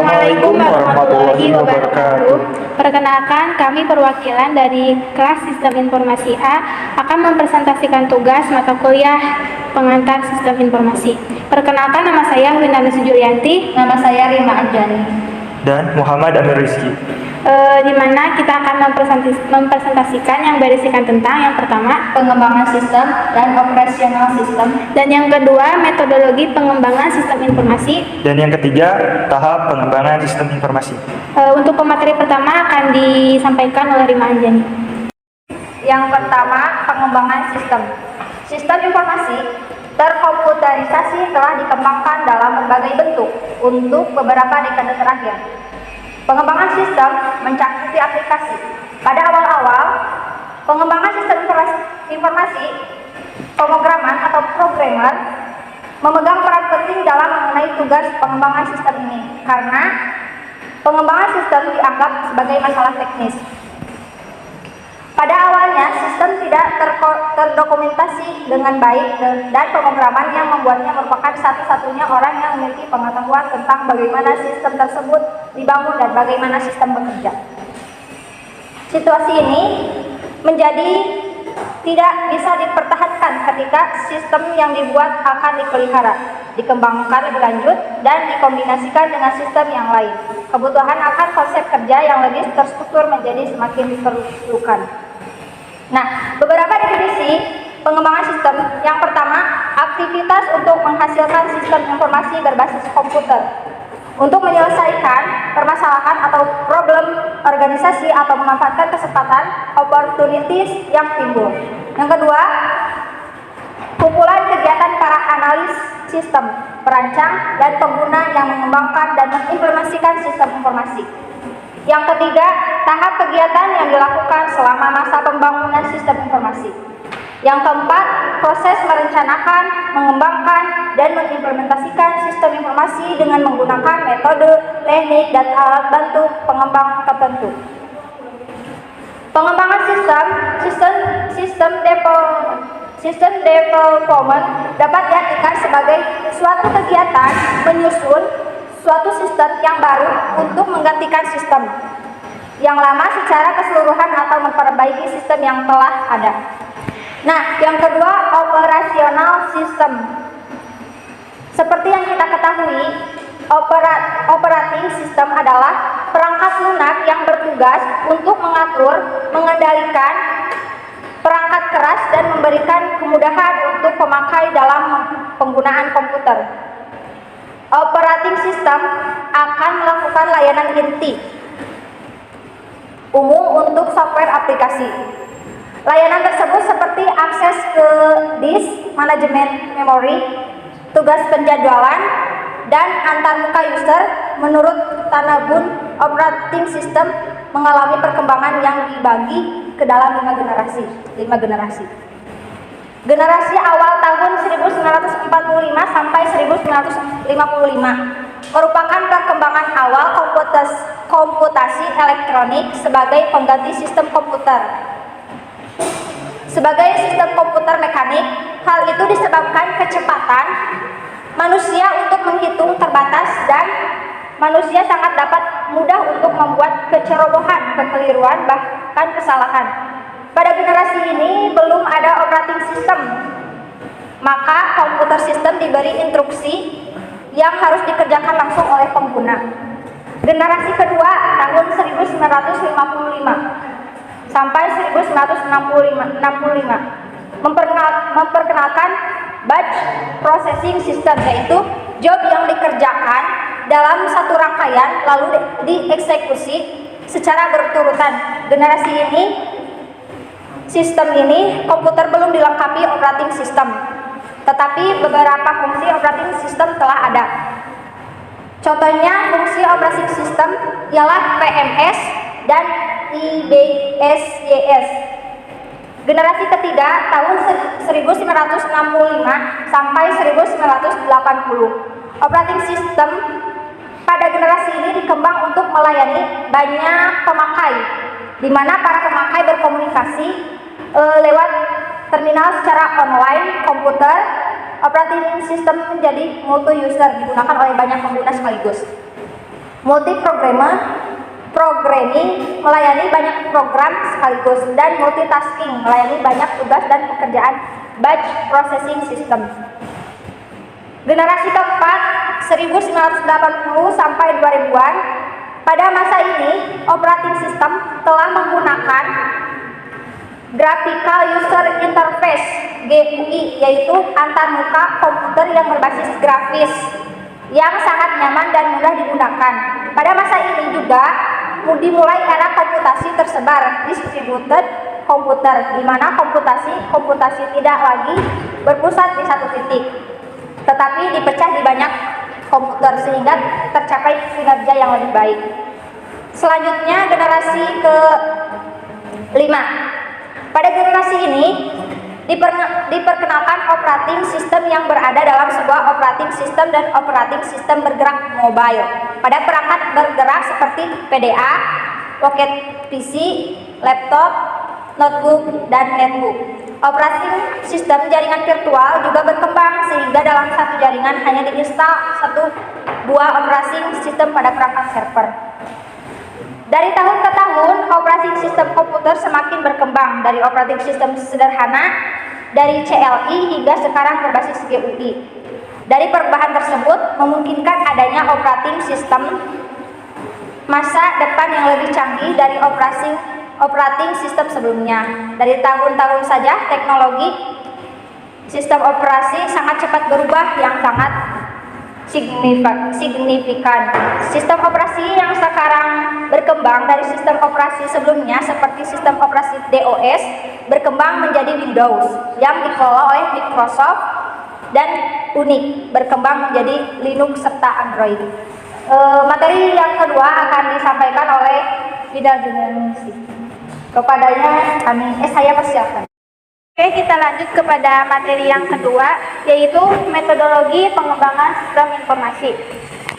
Assalamualaikum warahmatullahi wabarakatuh. Perkenalkan, kami perwakilan dari kelas Sistem Informasi A akan mempresentasikan tugas mata kuliah pengantar Sistem Informasi. Perkenalkan, nama saya Winarni Julianti. Nama saya Rima Anjani. Dan Muhammad Amir Rizky. Di mana kita akan mempresentasikan yang berisikan tentang yang pertama pengembangan sistem dan operasional sistem, dan yang kedua metodologi pengembangan sistem informasi, dan yang ketiga tahap pengembangan sistem informasi. Untuk pemateri pertama akan disampaikan oleh Rima Anjani. Yang pertama, pengembangan sistem. Sistem informasi terkomputerisasi telah dikembangkan dalam berbagai bentuk untuk beberapa dekade terakhir. Pengembangan sistem mencakupi aplikasi. Pada awal-awal, pengembangan sistem informasi, pemrograman atau programmer memegang peran penting dalam mengenai tugas pengembangan sistem ini, karena pengembangan sistem dianggap sebagai masalah teknis. Pada awalnya, sistem tidak terdokumentasi dengan baik dan pemrograman yang membuatnya merupakan satu-satunya orang yang memiliki pengetahuan tentang bagaimana sistem tersebut dibangun dan bagaimana sistem bekerja. Situasi ini menjadi tidak bisa dipertahankan ketika sistem yang dibuat akan dipelihara, dikembangkan lebih lanjut, dan dikombinasikan dengan sistem yang lain. Kebutuhan akan konsep kerja yang lebih terstruktur menjadi semakin diperlukan. Nah, beberapa definisi pengembangan sistem. Yang pertama, aktivitas untuk menghasilkan sistem informasi berbasis komputer untuk menyelesaikan permasalahan atau problem organisasi atau memanfaatkan kesempatan opportunities yang timbul. Yang kedua, kumpulan kegiatan para analis sistem, perancang, dan pengguna yang mengembangkan dan mengimplementasikan sistem informasi. Yang ketiga, tahap kegiatan yang dilakukan selama masa pembangunan sistem informasi. Yang keempat, proses merencanakan, mengembangkan, dan mengimplementasikan sistem informasi dengan menggunakan metode, teknik, dan alat bantu pengembang tertentu. Pengembangan sistem development dapat diartikan sebagai suatu kegiatan menyusun suatu sistem yang baru untuk menggantikan sistem yang lama secara keseluruhan atau memperbaiki sistem yang telah ada. Nah, yang kedua, operasional sistem. Seperti yang kita ketahui, operating system adalah perangkat lunak yang bertugas untuk mengatur, mengendalikan perangkat keras dan memberikan kemudahan untuk pemakai dalam penggunaan komputer. Operating system akan melakukan layanan inti umum untuk software aplikasi. Layanan tersebut seperti akses ke disk, manajemen memori, tugas penjadwalan, dan antarmuka user. Menurut Tanabun, operating system mengalami perkembangan yang dibagi ke dalam 5 generasi. Generasi awal tahun 1945 sampai 1955 merupakan perkembangan awal komputasi elektronik sebagai pengganti sistem komputer. Sebagai sistem komputer mekanik, hal itu disebabkan kecepatan manusia untuk menghitung terbatas dan manusia sangat dapat mudah untuk membuat kecerobohan, kekeliruan, bahkan kesalahan. Pada generasi ini belum ada operating system, maka komputer sistem diberi instruksi yang harus dikerjakan langsung oleh pengguna. Generasi kedua tahun 1955 sampai 1965 memperkenalkan batch processing system, yaitu job yang dikerjakan dalam satu rangkaian lalu dieksekusi secara berurutan. Generasi ini sistem ini komputer belum dilengkapi operating system, tetapi beberapa fungsi operating system telah ada. Contohnya fungsi operating system ialah PMS dan IBSYS. Generasi ketiga tahun 1965 sampai 1980. Operating system pada generasi ini dikembang untuk melayani banyak pemakai, di mana para pemakai berkomunikasi lewat terminal secara online komputer. Operating system menjadi multi-user, digunakan oleh banyak pengguna sekaligus. programming melayani banyak program sekaligus, dan multitasking melayani banyak tugas dan pekerjaan batch processing system. Generasi keempat 1980 sampai 2000-an. Pada masa ini, operating system telah menggunakan Graphical User Interface (GUI), yaitu antarmuka komputer yang berbasis grafis yang sangat nyaman dan mudah digunakan. Pada masa ini juga dimulai era komputasi tersebar distributed komputer, di mana komputasi tidak lagi berpusat di satu titik, tetapi dipecah di banyak komputer sehingga tercapai kinerja yang lebih baik. Selanjutnya generasi ke-5. Pada generasi ini diperkenalkan operating system yang berada dalam sebuah operating system dan operating system bergerak mobile pada perangkat bergerak seperti PDA, pocket PC, laptop, notebook, dan netbook. Operating sistem jaringan virtual juga berkembang sehingga dalam satu jaringan hanya diinstal satu buah operating system pada perangkat server. Dari tahun ke tahun, operating system komputer semakin berkembang dari operating system sederhana dari CLI hingga sekarang berbasis GUI. Dari perubahan tersebut memungkinkan adanya operating system masa depan yang lebih canggih dari operating system sebelumnya. Dari tahun-tahun saja teknologi sistem operasi sangat cepat berubah yang sangat signifikan. Sistem operasi yang sekarang berkembang dari sistem operasi sebelumnya seperti sistem operasi DOS berkembang menjadi Windows yang dikelola oleh Microsoft, dan Unix berkembang menjadi Linux serta Android. Materi yang kedua akan disampaikan oleh Bidar Jurnalistik. Kepadanya saya persiapkan. Oke, kita lanjut kepada materi yang kedua, yaitu metodologi pengembangan sistem informasi.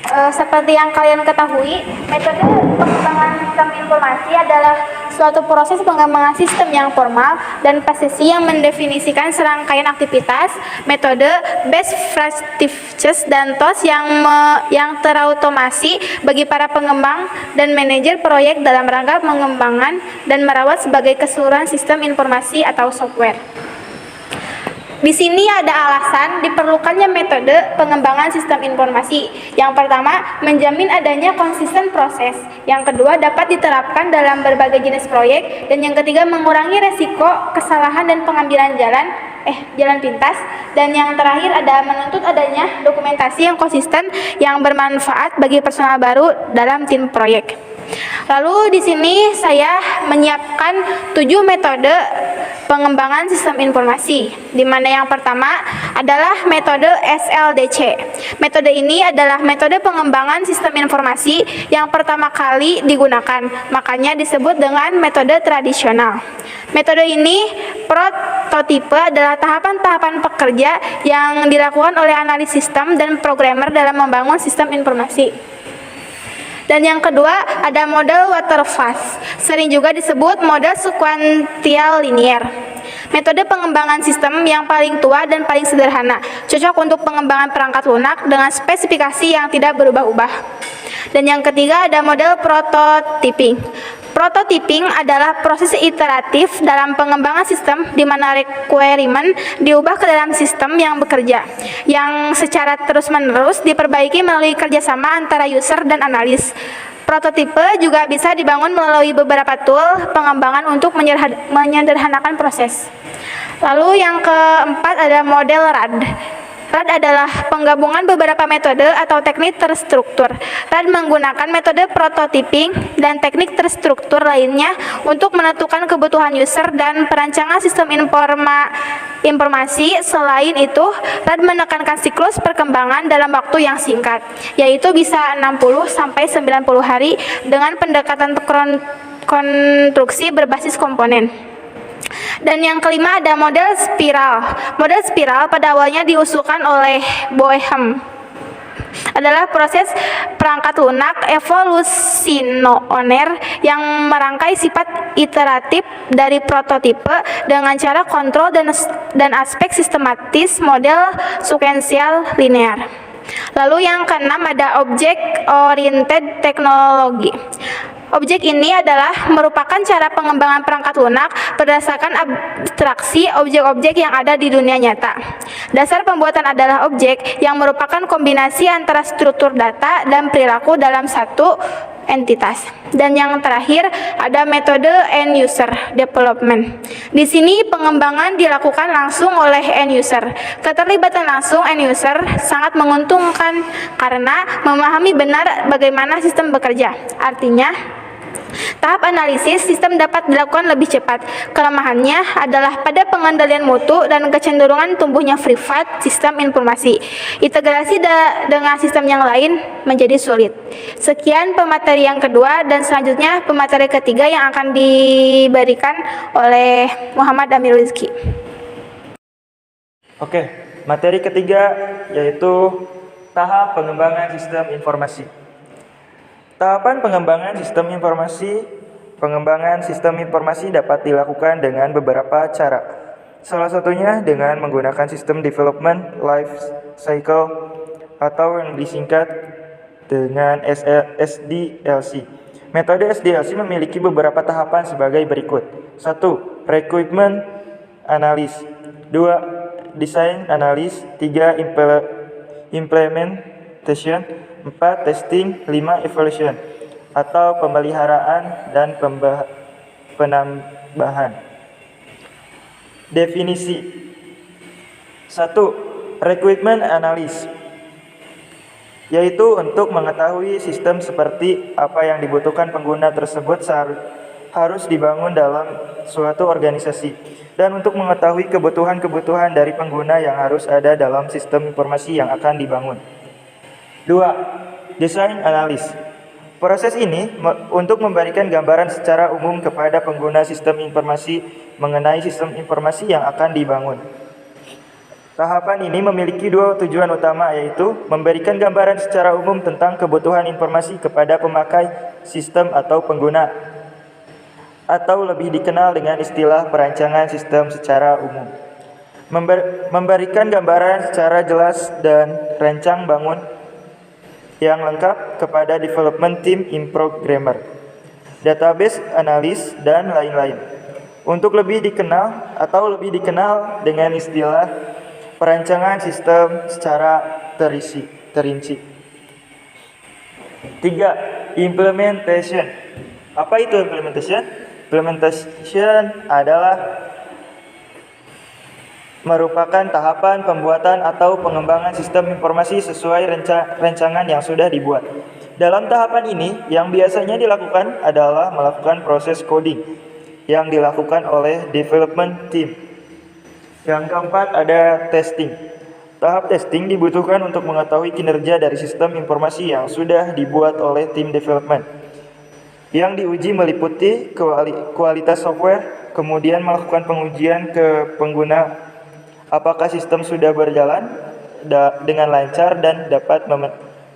Seperti yang kalian ketahui, metode pengembangan sistem informasi adalah suatu proses pengembangan sistem yang formal dan presisi yang mendefinisikan serangkaian aktivitas, metode, best practices, dan tools yang terautomasi bagi para pengembang dan manajer proyek dalam rangka pengembangan dan merawat sebagai keseluruhan sistem informasi atau software. Di sini ada alasan diperlukannya metode pengembangan sistem informasi. Yang pertama, menjamin adanya konsisten proses. Yang kedua, dapat diterapkan dalam berbagai jenis proyek. Dan yang ketiga, mengurangi resiko kesalahan dan pengambilan jalan pintas. Dan yang terakhir ada menuntut adanya dokumentasi yang konsisten yang bermanfaat bagi personal baru dalam tim proyek. Lalu di sini saya menyiapkan 7 metode pengembangan sistem informasi, di mana yang pertama adalah metode SLDC. Metode ini adalah metode pengembangan sistem informasi yang pertama kali digunakan, makanya disebut dengan metode tradisional. Metode ini prototipe adalah tahapan-tahapan pekerja yang dilakukan oleh analis sistem dan programmer dalam membangun sistem informasi. Dan yang kedua ada model waterfall, sering juga disebut model sekuensial linear. Metode pengembangan sistem yang paling tua dan paling sederhana, cocok untuk pengembangan perangkat lunak dengan spesifikasi yang tidak berubah-ubah. Dan yang ketiga ada model prototyping. Prototyping adalah proses iteratif dalam pengembangan sistem di mana requirement diubah ke dalam sistem yang bekerja, yang secara terus-menerus diperbaiki melalui kerjasama antara user dan analis. Prototipe juga bisa dibangun melalui beberapa tool pengembangan untuk menyederhanakan proses. Lalu yang keempat ada model RAD. RAD adalah penggabungan beberapa metode atau teknik terstruktur. RAD menggunakan metode prototyping dan teknik terstruktur lainnya untuk menentukan kebutuhan user dan perancangan sistem informasi. Selain itu, RAD menekankan siklus perkembangan dalam waktu yang singkat, yaitu bisa 60 sampai 90 hari dengan pendekatan konstruksi berbasis komponen. Dan yang kelima ada model spiral. Model spiral pada awalnya diusulkan oleh Boehm. Adalah proses perangkat lunak evolusioner yang merangkai sifat iteratif dari prototipe dengan cara kontrol dan aspek sistematis model sekuensial linear. Lalu yang keenam ada Object Oriented Technology. Objek ini adalah merupakan cara pengembangan perangkat lunak berdasarkan abstraksi objek-objek yang ada di dunia nyata. Dasar pembuatan adalah objek yang merupakan kombinasi antara struktur data dan perilaku dalam satu entitas. Dan yang terakhir ada metode end user development. Di sini pengembangan dilakukan langsung oleh end user. Keterlibatan langsung end user sangat menguntungkan karena memahami benar bagaimana sistem bekerja. Artinya, tahap analisis sistem dapat dilakukan lebih cepat. Kelemahannya adalah pada pengendalian mutu dan kecenderungan tumbuhnya privat sistem informasi. Integrasi dengan sistem yang lain menjadi sulit. Sekian pemateri yang kedua dan selanjutnya pemateri ketiga yang akan diberikan oleh Muhammad Amir Rizky. Oke, materi ketiga yaitu tahap pengembangan sistem informasi. Tahapan pengembangan sistem informasi dapat dilakukan dengan beberapa cara. Salah satunya dengan menggunakan sistem development life cycle atau yang disingkat dengan SDLC. Metode SDLC memiliki beberapa tahapan sebagai berikut. 1. Requirement analysis. 2. Design analysis. 3. Implementation. 4. Testing. 5. Evaluation atau pemeliharaan dan penambahan. Definisi. 1. Requirement analysis, yaitu untuk mengetahui sistem seperti apa yang dibutuhkan pengguna tersebut harus dibangun dalam suatu organisasi, dan untuk mengetahui kebutuhan-kebutuhan dari pengguna yang harus ada dalam sistem informasi yang akan dibangun. 2. Design analysis. Proses ini untuk memberikan gambaran secara umum kepada pengguna sistem informasi mengenai sistem informasi yang akan dibangun. Tahapan ini memiliki dua tujuan utama, yaitu memberikan gambaran secara umum tentang kebutuhan informasi kepada pemakai sistem atau pengguna, atau lebih dikenal dengan istilah perancangan sistem secara umum. Memberikan gambaran secara jelas dan rancang bangun yang lengkap kepada development team in programmer, database analis, dan lain-lain. Untuk lebih dikenal dengan istilah perancangan sistem secara terinci. 3. Implementation. Apa itu implementation? Implementation adalah merupakan tahapan pembuatan atau pengembangan sistem informasi sesuai rancangan yang sudah dibuat. Dalam tahapan ini, yang biasanya dilakukan adalah melakukan proses coding yang dilakukan oleh development team. Yang keempat ada testing. Tahap testing dibutuhkan untuk mengetahui kinerja dari sistem informasi yang sudah dibuat oleh tim development. Yang diuji meliputi kualitas software, kemudian melakukan pengujian ke pengguna apakah sistem sudah berjalan dengan lancar dan dapat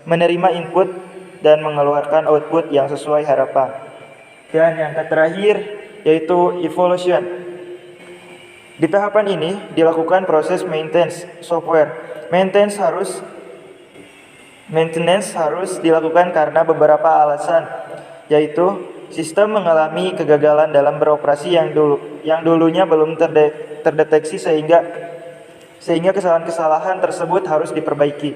menerima input dan mengeluarkan output yang sesuai harapan. Dan yang terakhir yaitu evaluation. Di tahapan ini dilakukan proses maintenance software. Maintenance harus dilakukan karena beberapa alasan, yaitu sistem mengalami kegagalan dalam beroperasi yang dulunya belum terdeteksi sehingga kesalahan-kesalahan tersebut harus diperbaiki.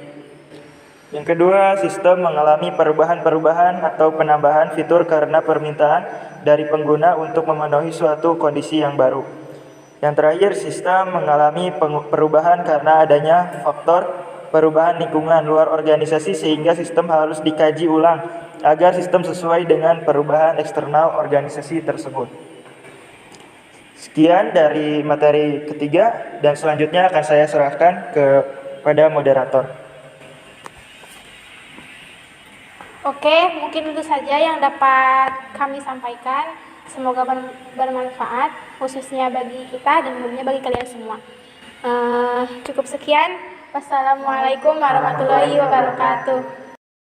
Yang kedua, sistem mengalami perubahan-perubahan atau penambahan fitur karena permintaan dari pengguna untuk memenuhi suatu kondisi yang baru. Yang terakhir, sistem mengalami perubahan karena adanya faktor perubahan lingkungan luar organisasi sehingga sistem harus dikaji ulang agar sistem sesuai dengan perubahan eksternal organisasi tersebut. Sekian dari materi ketiga, dan selanjutnya akan saya serahkan kepada moderator. Oke, mungkin itu saja yang dapat kami sampaikan. Semoga bermanfaat, khususnya bagi kita dan tentunya bagi kalian semua. Cukup sekian. Wassalamualaikum warahmatullahi wabarakatuh.